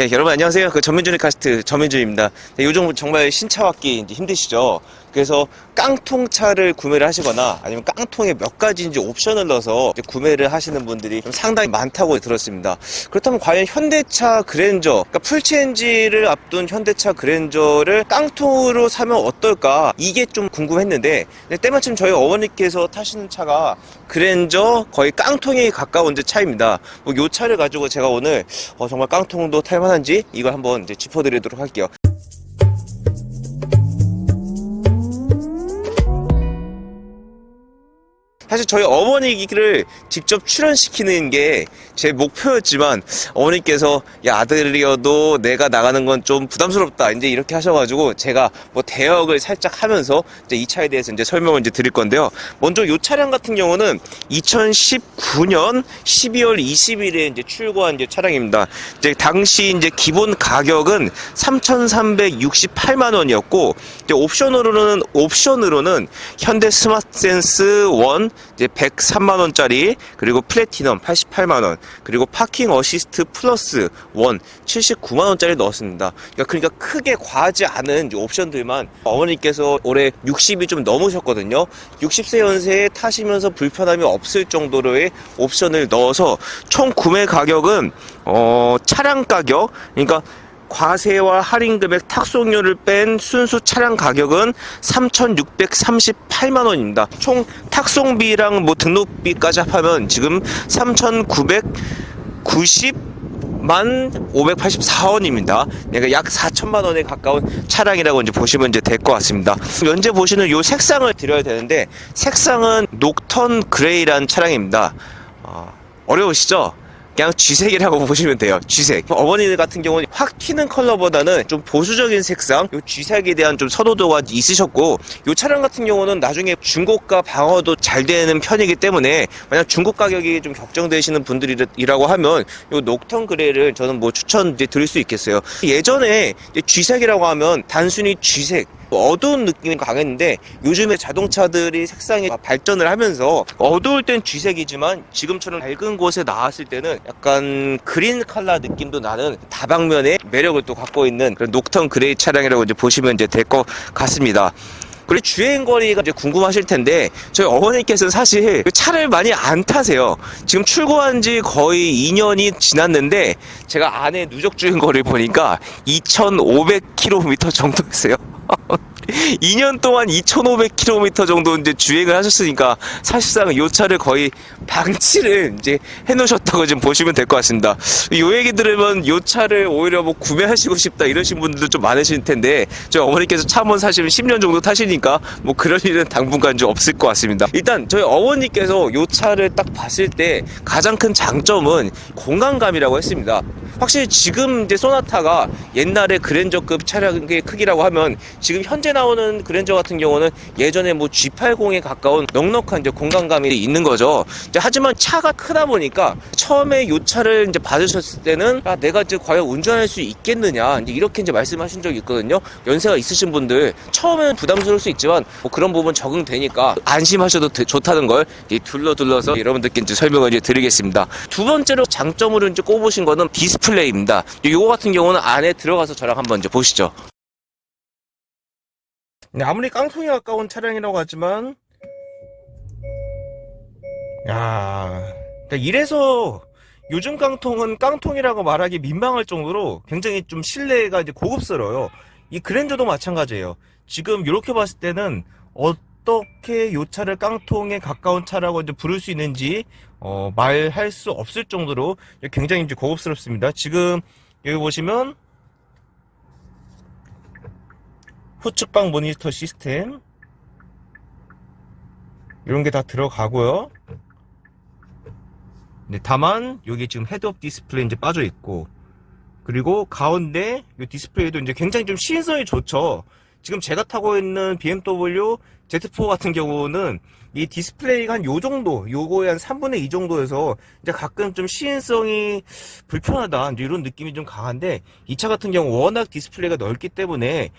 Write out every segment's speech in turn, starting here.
네, 여러분 안녕하세요. 전민준의 카스트 전민준입니다. 네, 요즘 정말 신차 받기 이제 힘드시죠? 그래서 깡통차를 구매를 하시거나 아니면 깡통에 몇 가지 이제 옵션을 넣어서 이제 구매를 하시는 분들이 좀 상당히 많다고 들었습니다. 그렇다면 과연 현대차 그랜저, 그러니까 풀체인지를 앞둔 현대차 그랜저를 깡통으로 사면 어떨까? 이게 좀 궁금했는데 때마침 저희 어머니께서 타시는 차가 그랜저 거의 깡통에 가까운 이제 차입니다. 뭐 요 차를 가지고 제가 오늘 정말 깡통도 탈 만한지 이걸 한번 이제 짚어드리도록 할게요. 사실 저희 어머니를 직접 출연시키는 게 제 목표였지만 어머니께서 야 아들이어도 내가 나가는 건 좀 부담스럽다 이제 이렇게 하셔가지고 제가 뭐 대역을 살짝 하면서 이제 이 차에 대해서 이제 설명을 이제 드릴 건데요. 먼저 이 차량 같은 경우는 2019년 12월 20일에 이제 출고한 이제 차량입니다. 이제 당시 이제 기본 가격은 3,368만 원이었고 이제 옵션으로는 현대 스마트센스 1 이제 103만 원짜리, 그리고 플래티넘 88만 원, 그리고 파킹 어시스트 플러스 1 79만 원짜리 넣었습니다. 그러니까 크게 과하지 않은 이제 옵션들만. 어머니께서 올해 60이 좀 넘으셨거든요. 60세 연세에 타시면서 불편함이 없을 정도로의 옵션을 넣어서 총 구매 가격은 차량 가격, 그러니까 과세와 할인 금액 탁송료를 뺀 순수 차량 가격은 3,638만 원입니다. 총 탁송비랑 뭐 등록비까지 합하면 지금 3,990만 584원입니다. 그러니까 약 4천만 원에 가까운 차량이라고 이제 보시면 이제 될 것 같습니다. 현재 보시는 이 색상을 드려야 되는데, 색상은 녹턴 그레이라는 차량입니다. 어려우시죠? 그냥 쥐색이라고 보시면 돼요. 쥐색. 어머니들 같은 경우는 확 튀는 컬러보다는 좀 보수적인 색상, 요 쥐색에 대한 좀 선호도가 있으셨고, 요 차량 같은 경우는 나중에 중고가 방어도 잘 되는 편이기 때문에 만약 중고 가격이 좀 걱정되시는 분들이라고 하면 요 녹턴 그레이를 저는 뭐 추천 이제 드릴 수 있겠어요. 예전에 이제 쥐색이라고 하면 단순히 쥐색, 어두운 느낌이 강했는데 요즘에 자동차들이 색상이 발전을 하면서 어두울 땐 쥐색이지만 지금처럼 밝은 곳에 나왔을 때는 약간 그린 컬러 느낌도 나는 다방면의 매력을 또 갖고 있는 그런 녹턴 그레이 차량이라고 이제 보시면 이제 될 것 같습니다. 그리고 주행거리가 이제 궁금하실 텐데, 저희 어머니께서는 사실 차를 많이 안 타세요. 지금 출고한 지 거의 2년이 지났는데 제가 안에 누적 주행거리를 보니까 2,500km 정도 했어요. 2년 동안 2,500km 정도 이제 주행을 하셨으니까 사실상 이 차를 거의 방치를 이제 해놓으셨다고 지금 보시면 될 것 같습니다. 이 얘기 들으면 이 차를 오히려 뭐 구매하시고 싶다 이러신 분들도 좀 많으실 텐데, 저희 어머니께서 차 한번 사시면 10년 정도 타시니까 뭐 그런 일은 당분간 좀 없을 것 같습니다. 일단 저희 어머니께서 이 차를 딱 봤을 때 가장 큰 장점은 공간감이라고 했습니다. 확실히 지금 이제 소나타가 옛날에 그랜저급 차량의 크기라고 하면 지금 현재 나오는 그랜저 같은 경우는 예전에 뭐 G80에 가까운 넉넉한 이제 공간감이 있는 거죠. 하지만 차가 크다 보니까 처음에 이 차를 이제 받으셨을 때는 내가 이제 과연 운전할 수 있겠느냐 이제 이렇게 이제 말씀하신 적이 있거든요. 연세가 있으신 분들 처음에는 부담스러울 수 있지만 뭐 그런 부분 적응되니까 안심하셔도 좋다는 걸 둘러서 여러분들께 이제 설명을 이제 드리겠습니다. 두 번째로 장점으로 이제 꼽으신 거는 디스플레이입니다. 이거 같은 경우는 안에 들어가서 저랑 한번 이제 보시죠. 아무리 깡통에 가까운 차량이라고 하지만 그러니까 이래서 요즘 깡통은 깡통이라고 말하기 민망할 정도로 굉장히 좀 실내가 이제 고급스러워요. 이 그랜저도 마찬가지예요. 지금 이렇게 봤을 때는 어떻게 이 차를 깡통에 가까운 차라고 이제 부를 수 있는지 말할 수 없을 정도로 굉장히 이제 고급스럽습니다. 지금 여기 보시면 후측방 모니터 시스템 이런 게 다 들어가고요. 네, 다만 여기 지금 헤드업 디스플레이 이제 빠져 있고, 그리고 가운데 이 디스플레이도 이제 굉장히 좀 시인성이 좋죠. 지금 제가 타고 있는 BMW Z4 같은 경우는 이 디스플레이가 한 요 정도, 요거의 한 3분의 2 정도에서 이제 가끔 좀 시인성이 불편하다 이런 느낌이 좀 강한데, 이 차 같은 경우 워낙 디스플레이가 넓기 때문에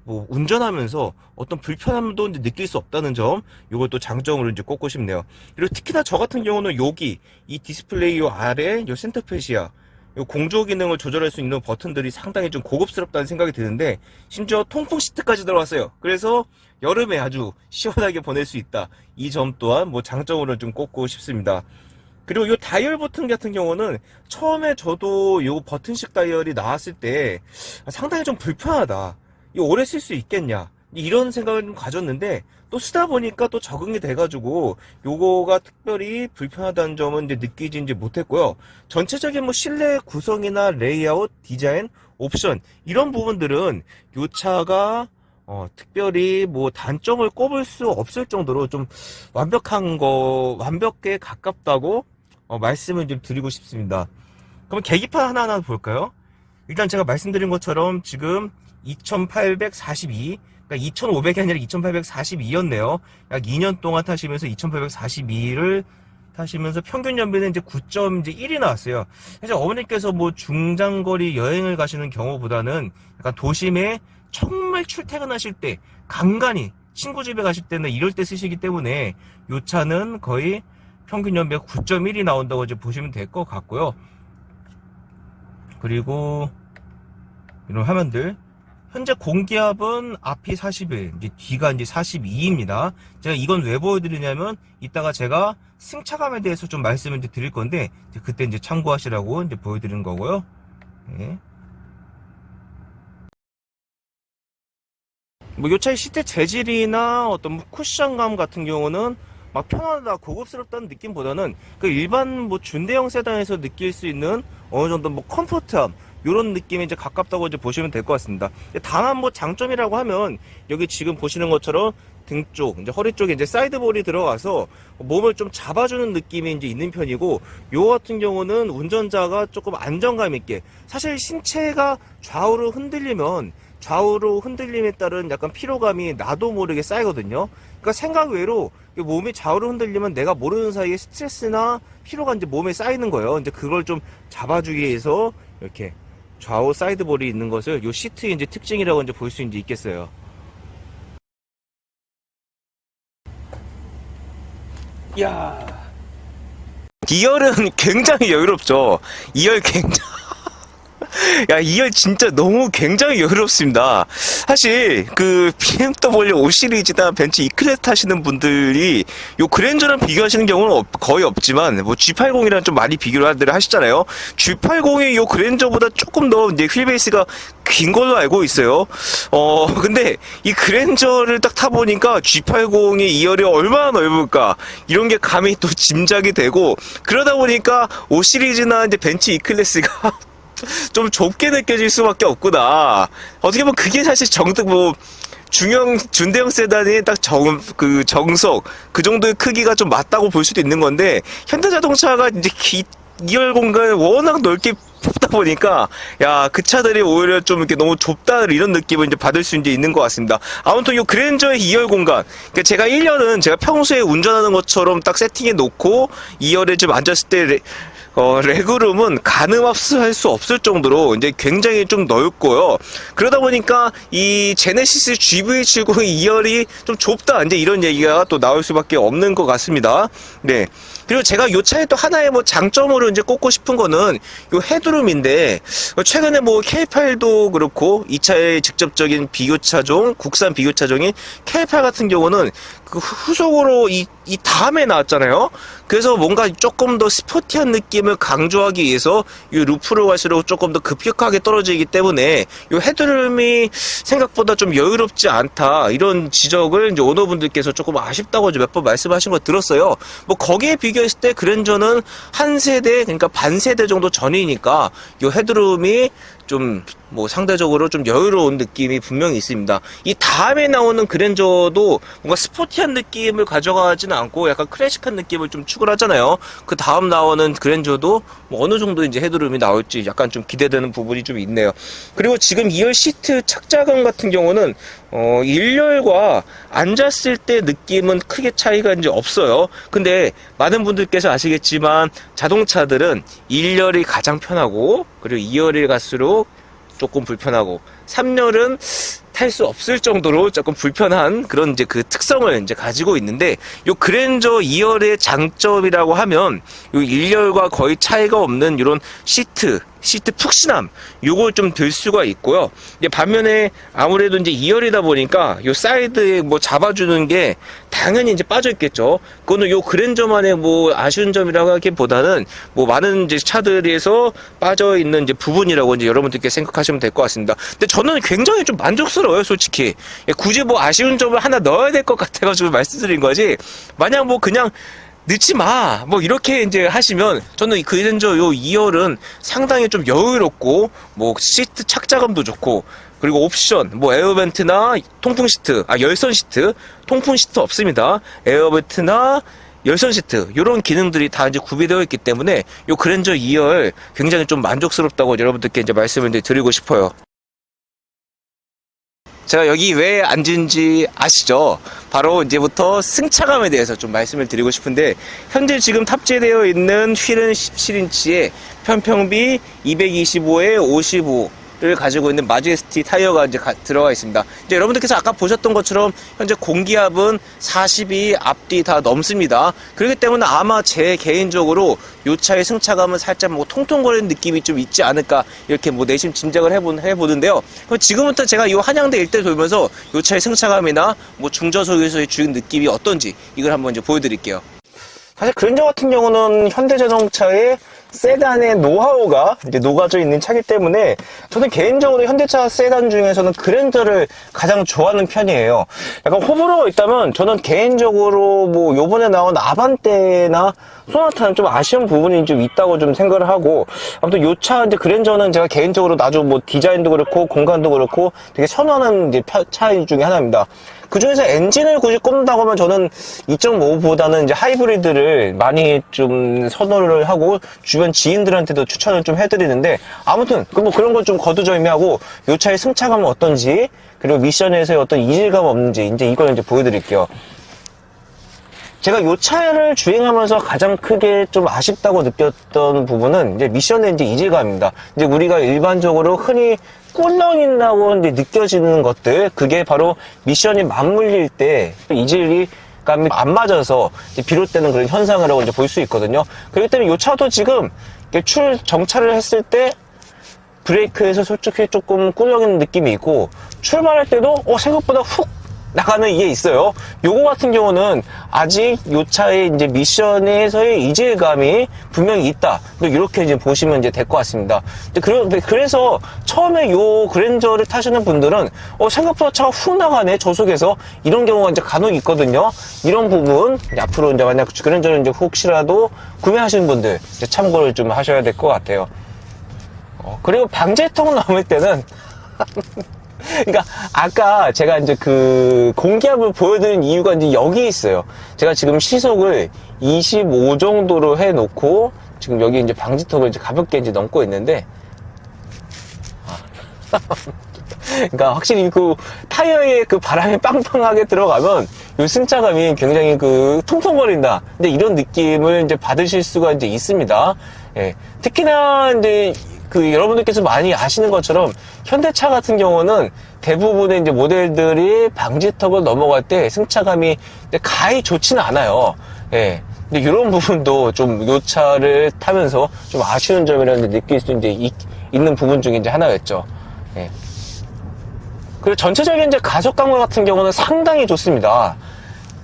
뭐 운전하면서 어떤 불편함도 이제 느낄 수 없다는 점, 요걸 또 장점으로 이제 꼽고 싶네요. 그리고 특히나 저 같은 경우는 여기 이 디스플레이 요 아래 요 센터페시아 요 공조 기능을 조절할 수 있는 버튼들이 상당히 좀 고급스럽다는 생각이 드는데, 심지어 통풍 시트까지 들어갔어요. 그래서 여름에 아주 시원하게 보낼 수 있다. 이 점 또한 뭐 장점으로 좀 꼽고 싶습니다. 그리고 이 다이얼 버튼 같은 경우는 처음에 저도 이 버튼식 다이얼이 나왔을 때 상당히 좀 불편하다. 이거 오래 쓸 수 있겠냐, 이런 생각을 좀 가졌는데, 또 쓰다 보니까 또 적응이 돼가지고 요거가 특별히 불편하다는 점은 이제 느끼지 못했고요. 전체적인 뭐 실내 구성이나 레이아웃, 디자인, 옵션 이런 부분들은 요 차가 특별히 뭐 단점을 꼽을 수 없을 정도로 좀 완벽에 가깝다고 말씀을 좀 드리고 싶습니다. 그럼 계기판 하나하나 볼까요? 일단 제가 말씀드린 것처럼 지금 2842, 그러니까 2500이 아니라 2842였네요. 약 2년 동안 타시면서 2842를 타시면서 평균 연비는 이제 9.1이 나왔어요. 사실 어머니께서 뭐 중장거리 여행을 가시는 경우보다는 약간 도심에 정말 출퇴근하실 때, 간간히 친구 집에 가실 때는 이럴 때 쓰시기 때문에 이 차는 거의 평균 연비가 9.1이 나온다고 이제 보시면 될 것 같고요. 그리고 이런 화면들, 현재 공기압은 앞이 41, 이제 뒤가 이제 42입니다. 제가 이건 왜 보여드리냐면, 이따가 제가 승차감에 대해서 좀 말씀을 드릴 건데, 그때 이제 참고하시라고 이제 보여드리는 거고요. 네. 뭐 요 차의 시트 재질이나 어떤 뭐 쿠션감 같은 경우는 막 편하다, 고급스럽다는 느낌보다는 그 일반 뭐 준대형 세단에서 느낄 수 있는 어느 정도 뭐 컴포트함, 요런 느낌에 이제 가깝다고 이제 보시면 될 것 같습니다. 다만 뭐 장점이라고 하면, 여기 지금 보시는 것처럼 등 쪽, 이제 허리 쪽에 이제 사이드볼이 들어가서 몸을 좀 잡아주는 느낌이 이제 있는 편이고, 요 같은 경우는 운전자가 조금 안정감 있게, 사실 신체가 좌우로 흔들림에 따른 약간 피로감이 나도 모르게 쌓이거든요. 그러니까 생각 외로 몸이 좌우로 흔들리면 내가 모르는 사이에 스트레스나 피로가 이제 몸에 쌓이는 거예요. 이제 그걸 좀 잡아주기 위해서 이렇게 좌우 사이드볼이 있는 것을 요 시트의 이제 특징이라고 이제 볼 수 이제 있겠어요. 이야. 2열은 굉장히 여유롭죠. 2열 굉장히 야, 2열 진짜 너무 굉장히 여유롭습니다. 사실 그 BMW 5 시리즈나 벤츠 E클래스 타시는 분들이 요 그랜저랑 비교하시는 경우는 거의 없지만, 뭐 G80이랑 좀 많이 비교를 하시잖아요. G80이 요 그랜저보다 조금 더 이제 휠베이스가 긴 걸로 알고 있어요. 근데 이 그랜저를 딱 타보니까 G80의 2열이 얼마나 넓을까, 이런 게 감이 또 짐작이 되고, 그러다 보니까 5 시리즈나 이제 벤츠 E클래스가 좀 좁게 느껴질 수밖에 없구나. 어떻게 보면 그게 사실 준대형 세단이 딱 정석, 그 정도의 크기가 좀 맞다고 볼 수도 있는 건데, 현대자동차가 이제 2열 공간을 워낙 넓게 뽑다 보니까, 야, 그 차들이 오히려 좀 이렇게 너무 좁다, 이런 느낌을 이제 받을 수 이제 있는 것 같습니다. 아무튼 이 그랜저의 2열 공간, 그러니까 제가 1열은 제가 평소에 운전하는 것처럼 딱 세팅해 놓고 2열에 좀 앉았을 때 레그룸은 가늠합수할 수 없을 정도로 이제 굉장히 좀 넓고요. 그러다 보니까 이 제네시스 GV70 2열이 좀 좁다, 이제 이런 얘기가 또 나올 수밖에 없는 것 같습니다. 네. 그리고 제가 이 차에 또 하나의 뭐 장점으로 이제 꼽고 싶은 거는 요 헤드룸인데, 최근에 뭐 K8도 그렇고 이 차의 직접적인 비교차종, 국산 비교차종인 K8 같은 경우는 그 후속으로 이 다음에 나왔잖아요. 그래서 뭔가 조금 더 스포티한 느낌을 강조하기 위해서 이 루프로 갈수록 조금 더 급격하게 떨어지기 때문에 이 헤드룸이 생각보다 좀 여유롭지 않다, 이런 지적을 이제 오너분들께서 조금 아쉽다고 몇 번 말씀하신 거 들었어요. 뭐 거기에 비교했을 때 그랜저는 한 세대, 그러니까 반 세대 정도 전이니까 이 헤드룸이 좀 뭐 상대적으로 좀 여유로운 느낌이 분명히 있습니다. 이 다음에 나오는 그랜저도 뭔가 스포티한 느낌을 가져가지는 않고 약간 클래식한 느낌을 좀 추구를 하잖아요. 그 다음 나오는 그랜저도 뭐 어느 정도 이제 헤드룸이 나올지 약간 좀 기대되는 부분이 좀 있네요. 그리고 지금 2열 시트 착자감 같은 경우는 1열과 앉았을 때 느낌은 크게 차이가 이제 없어요. 근데 많은 분들께서 아시겠지만 자동차들은 1열이 가장 편하고, 그리고 2열이 갈수록 조금 불편하고, 3열은 탈 수 없을 정도로 조금 불편한 그런 이제 그 특성을 이제 가지고 있는데, 요 그랜저 2열의 장점이라고 하면 요 1열과 거의 차이가 없는 이런 시트 푹신함, 요걸 좀 들 수가 있고요. 이제 반면에 아무래도 이제 2열이다 보니까 요 사이드에 뭐 잡아주는 게 당연히 이제 빠져 있겠죠. 그거는 요 그랜저만의 뭐 아쉬운 점이라고 하기보다는 뭐 많은 이제 차들에서 빠져 있는 이제 부분이라고 이제 여러분들께 생각하시면 될 것 같습니다. 근데 저는 굉장히 좀 만족스러워요, 솔직히. 굳이 뭐 아쉬운 점을 하나 넣어야 될 것 같아가지고 말씀드린 거지. 만약 뭐 그냥 넣지 마, 뭐 이렇게 이제 하시면, 저는 그랜저 요 2열은 상당히 좀 여유롭고 뭐 시트 착자감도 좋고, 그리고 옵션 뭐 에어벤트나 통풍 시트, 열선 시트, 통풍 시트 없습니다. 에어벤트나 열선 시트, 요런 기능들이 다 이제 구비되어 있기 때문에 요 그랜저 2열 굉장히 좀 만족스럽다고 여러분들께 이제 말씀을 이제 드리고 싶어요. 제가 여기 왜 앉은지 아시죠? 바로 이제부터 승차감에 대해서 좀 말씀을 드리고 싶은데, 현재 지금 탑재되어 있는 휠은 17인치에 편평비 225에 55를 가지고 있는 마제스티 타이어가 이제 들어가 있습니다. 이제 여러분들께서 아까 보셨던 것처럼 현재 공기압은 40이 앞뒤 다 넘습니다. 그렇기 때문에 아마 제 개인적으로 이 차의 승차감은 살짝 뭐 통통거리는 느낌이 좀 있지 않을까, 이렇게 뭐 내심 짐작을 해보는데요. 그럼 지금부터 제가 이 한양대 일대 돌면서 이 차의 승차감이나 뭐 중저속에서의 주행 느낌이 어떤지 이걸 한번 이제 보여드릴게요. 사실 그랜저 같은 경우는 현대자동차의 세단의 노하우가 이제 녹아져 있는 차기 때문에, 저는 개인적으로 현대차 세단 중에서는 그랜저를 가장 좋아하는 편이에요. 약간 호불호가 있다면 저는 개인적으로 뭐 요번에 나온 아반떼나 소나타는 좀 아쉬운 부분이 좀 있다고 좀 생각을 하고, 아무튼 요 차 이제 그랜저는 제가 개인적으로 아주 뭐 디자인도 그렇고 공간도 그렇고 되게 선호하는 이제 차 중에 하나입니다. 그 중에서 엔진을 굳이 꼽는다고 하면 저는 2.5보다는 이제 하이브리드를 많이 좀 선호를 하고 주변 지인들한테도 추천을 좀 해드리는데, 아무튼 뭐 그런 걸 좀 거두절미하고 이 차의 승차감은 어떤지, 그리고 미션에서의 어떤 이질감 없는지 이제 이걸 이제 보여드릴게요. 제가 이 차를 주행하면서 가장 크게 좀 아쉽다고 느꼈던 부분은 이제 미션의 이제 이질감입니다. 이제 우리가 일반적으로 흔히 꿀렁인다고 이제 느껴지는 것들, 그게 바로 미션이 맞물릴 때 이질감이 안 맞아서 이제 비롯되는 그런 현상이라고 이제 볼 수 있거든요. 그렇기 때문에 이 차도 지금 정차를 했을 때 브레이크에서 솔직히 조금 꿀렁이는 느낌이 있고, 출발할 때도 생각보다 훅 나가는 이게 있어요. 요거 같은 경우는 아직 요 차의 이제 미션에서의 이질감이 분명히 있다, 이렇게 이제 보시면 이제 될 것 같습니다. 그래서 처음에 요 그랜저를 타시는 분들은 생각보다 차가 훅 나가네, 저속에서, 이런 경우가 이제 간혹 있거든요. 이런 부분 앞으로 이제 만약 그랜저를 이제 혹시라도 구매하시는 분들 이제 참고를 좀 하셔야 될 것 같아요. 그리고 방지턱 넘을 때는 그러니까 아까 제가 이제 그 공기압을 보여드린 이유가 이제 여기 있어요. 제가 지금 시속을 25 정도로 해놓고 지금 여기 이제 방지턱을 이제 가볍게 이제 넘고 있는데, 그러니까 확실히 그 타이어에 그 바람이 빵빵하게 들어가면 이 승차감이 굉장히 그 통통거린다, 근데 이런 느낌을 이제 받으실 수가 이제 있습니다. 예. 특히나 이제 그 여러분들께서 많이 아시는 것처럼 현대차 같은 경우는 대부분의 이제 모델들이 방지턱을 넘어갈 때 승차감이 가히 좋지는 않아요. 예. 근데 이런 부분도 좀 요 차를 타면서 좀 아쉬운 점이라는 느낄 수 이제 있는 부분 중에 이제 하나였죠. 예. 그리고 전체적인 이제 가속감 같은 경우는 상당히 좋습니다.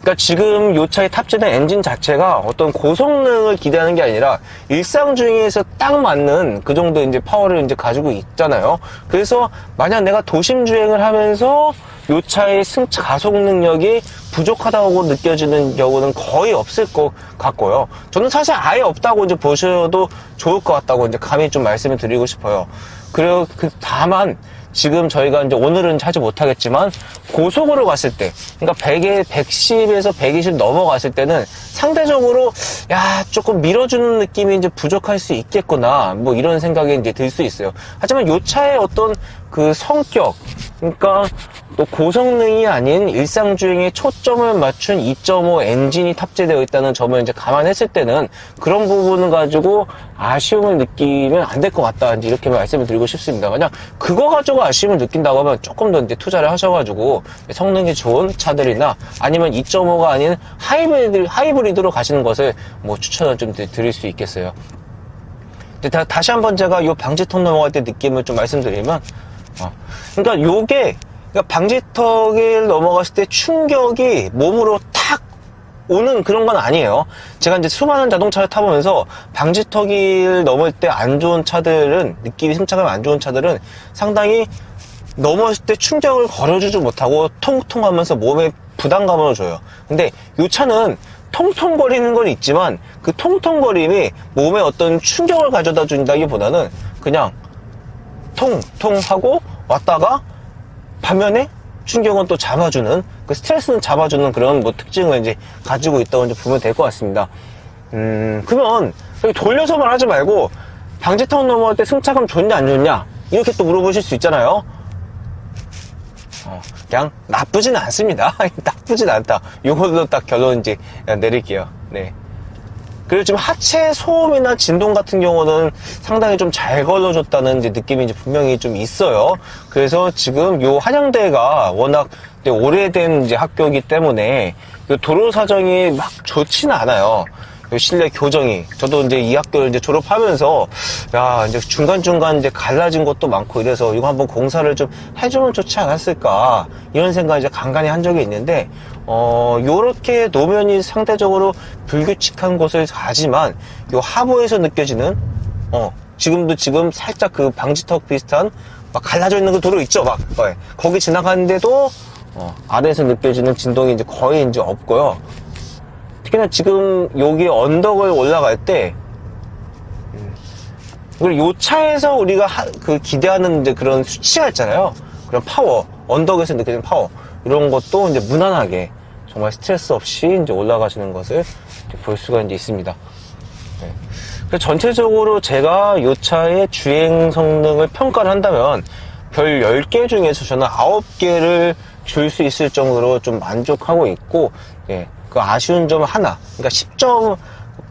그러니까 지금 이 차에 탑재된 엔진 자체가 어떤 고성능을 기대하는 게 아니라 일상 주행에서 딱 맞는 그 정도 이제 파워를 이제 가지고 있잖아요. 그래서 만약 내가 도심 주행을 하면서 이 차의 가속 능력이 부족하다고 느껴지는 경우는 거의 없을 것 같고요. 저는 사실 아예 없다고 이제 보셔도 좋을 것 같다고 이제 감히 좀 말씀을 드리고 싶어요. 그리고 다만 지금 저희가 이제 오늘은 하지 못하겠지만 고속으로 갔을 때, 그러니까 110에서 120 넘어갔을 때는 상대적으로 조금 밀어주는 느낌이 이제 부족할 수 있겠구나, 뭐 이런 생각이 이제 들 수 있어요. 하지만 이 차의 어떤 그 성격, 그러니까 또 고성능이 아닌 일상주행에 초점을 맞춘 2.5 엔진이 탑재되어 있다는 점을 이제 감안했을 때는 그런 부분을 가지고 아쉬움을 느끼면 안 될 것 같다. 이제 이렇게 말씀을 드리고 싶습니다. 만약 그거 가지고 아쉬움을 느낀다고 하면 조금 더 이제 투자를 하셔가지고 성능이 좋은 차들이나 아니면 2.5가 아닌 하이브리드로 가시는 것을 뭐 추천을 좀 드릴 수 있겠어요. 다시 한번 제가 이 방지턱 넘어갈 때 느낌을 좀 말씀드리면, 그러니까 요게, 방지턱을 넘어갔을 때 충격이 몸으로 탁 오는 그런 건 아니에요. 제가 이제 수많은 자동차를 타보면서 방지턱을 넘을 때 안 좋은 차들은, 느낌이 승차감이 안 좋은 차들은 상당히 넘었을 때 충격을 걸어주지 못하고 통통하면서 몸에 부담감을 줘요. 근데 이 차는 통통거리는 건 있지만 그 통통거림이 몸에 어떤 충격을 가져다 준다기보다는 그냥 통통하고 왔다가 반면에 충격은 또 잡아주는, 그 스트레스는 잡아주는 그런 뭐 특징을 이제 가지고 있다고 이제 보면 될 것 같습니다. 그러면 돌려서 말하지 말고 방지턱 넘어갈 때 승차감 좋냐 안 좋냐 이렇게 또 물어보실 수 있잖아요. 그냥 나쁘진 않습니다. 나쁘진 않다. 이걸로 딱 결론 이제 내릴게요. 네. 그리고 지금 하체 소음이나 진동 같은 경우는 상당히 좀 잘 걸러줬다는 이제 느낌이 이제 분명히 좀 있어요. 그래서 지금 요 한양대가 워낙 오래된 이제 학교이기 때문에 도로 사정이 막 좋지는 않아요. 실내 교정이. 저도 이제 이 학교를 이제 졸업하면서, 야, 이제 중간중간 이제 갈라진 것도 많고 이래서 이거 한번 공사를 좀 해주면 좋지 않았을까. 이런 생각 이제 간간히 한 적이 있는데, 요렇게 노면이 상대적으로 불규칙한 곳을 가지만, 요 하부에서 느껴지는, 지금 살짝 그 방지턱 비슷한, 막 갈라져 있는 그 도로 있죠? 막, 거기 지나가는데도, 아래에서 느껴지는 진동이 이제 거의 이제 없고요. 특히나 지금 여기 언덕을 올라갈 때, 그리고 요 차에서 우리가 기대하는 이제 그런 수치가 있잖아요. 그런 파워, 언덕에서 느껴지는 파워. 이런 것도 이제 무난하게 정말 스트레스 없이 이제 올라가시는 것을 볼 수가 이제 있습니다. 네. 그래서 전체적으로 제가 요 차의 주행 성능을 평가를 한다면 별 10개 중에서 저는 9개를 줄 수 있을 정도로 좀 만족하고 있고, 예. 그 아쉬운 점 하나, 그러니까 10점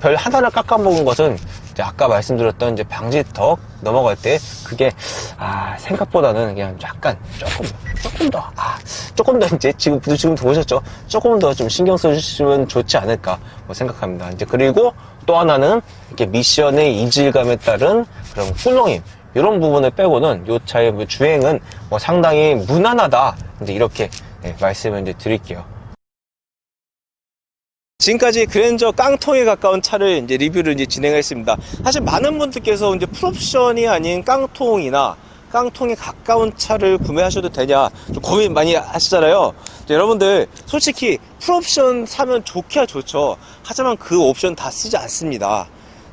별 하나를 깎아먹은 것은 이제 아까 말씀드렸던 이제 방지턱 넘어갈 때 그게 생각보다는 그냥 약간 조금 더 이제 지금 보셨죠? 조금 더 좀 신경 써주시면 좋지 않을까 뭐 생각합니다. 이제 그리고 또 하나는 이렇게 미션의 이질감에 따른 그런 꿀렁임, 이런 부분을 빼고는 이 차의 뭐 주행은 뭐 상당히 무난하다. 이제 이렇게 말씀을 이제 드릴게요. 지금까지 그랜저 깡통에 가까운 차를 이제 리뷰를 이제 진행했습니다. 사실 많은 분들께서 이제 풀옵션이 아닌 깡통이나 깡통에 가까운 차를 구매하셔도 되냐 좀 고민 많이 하시잖아요. 여러분들 솔직히 풀옵션 사면 좋기야 좋죠. 하지만 그 옵션 다 쓰지 않습니다.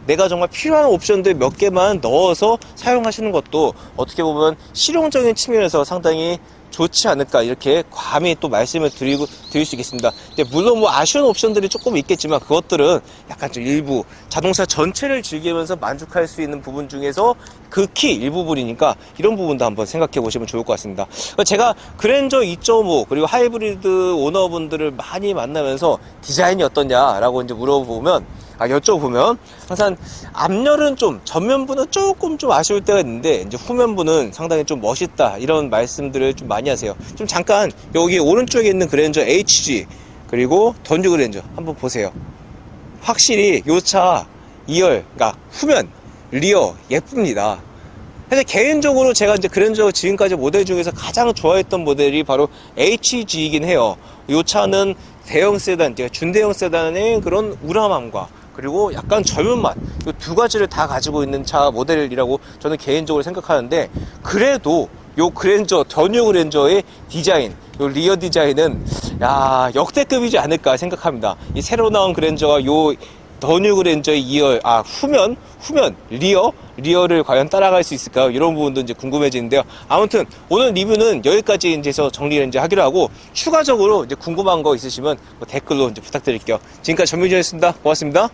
내가 정말 필요한 옵션들 몇 개만 넣어서 사용하시는 것도 어떻게 보면 실용적인 측면에서 상당히 좋지 않을까, 이렇게 감히 또 말씀을 드릴 수 있겠습니다. 물론 뭐 아쉬운 옵션들이 조금 있겠지만 그것들은 약간 좀 일부 자동차 전체를 즐기면서 만족할 수 있는 부분 중에서 극히 일부분이니까 이런 부분도 한번 생각해 보시면 좋을 것 같습니다. 제가 그랜저 2.5 그리고 하이브리드 오너분들을 많이 만나면서 디자인이 어떠냐라고 이제 여쭤보면 항상 앞열은 좀, 전면부는 조금 좀 아쉬울 때가 있는데 이제 후면부는 상당히 좀 멋있다, 이런 말씀들을 좀 많이 하세요. 좀 잠깐 여기 오른쪽에 있는 그랜저 HG 그리고 던주 그랜저 한번 보세요. 확실히 요 차 2열, 그러니까 후면, 리어 예쁩니다. 사실 개인적으로 제가 이제 그랜저 지금까지 모델 중에서 가장 좋아했던 모델이 바로 HG이긴 해요. 요 차는 대형 세단, 준대형 세단의 그런 우람함과 그리고 약간 젊은 맛, 이 두 가지를 다 가지고 있는 차 모델이라고 저는 개인적으로 생각하는데, 그래도 요 그랜저, 더뉴 그랜저의 디자인, 요 리어 디자인은 역대급이지 않을까 생각합니다. 이 새로 나온 그랜저가 요 더뉴 그랜저의 2열, 후면, 리어를 과연 따라갈 수 있을까요? 이런 부분도 이제 궁금해지는데요. 아무튼 오늘 리뷰는 여기까지 이제 해서 정리를 이제 하기로 하고, 추가적으로 이제 궁금한 거 있으시면 뭐 댓글로 이제 부탁드릴게요. 지금까지 전민준이었습니다. 고맙습니다.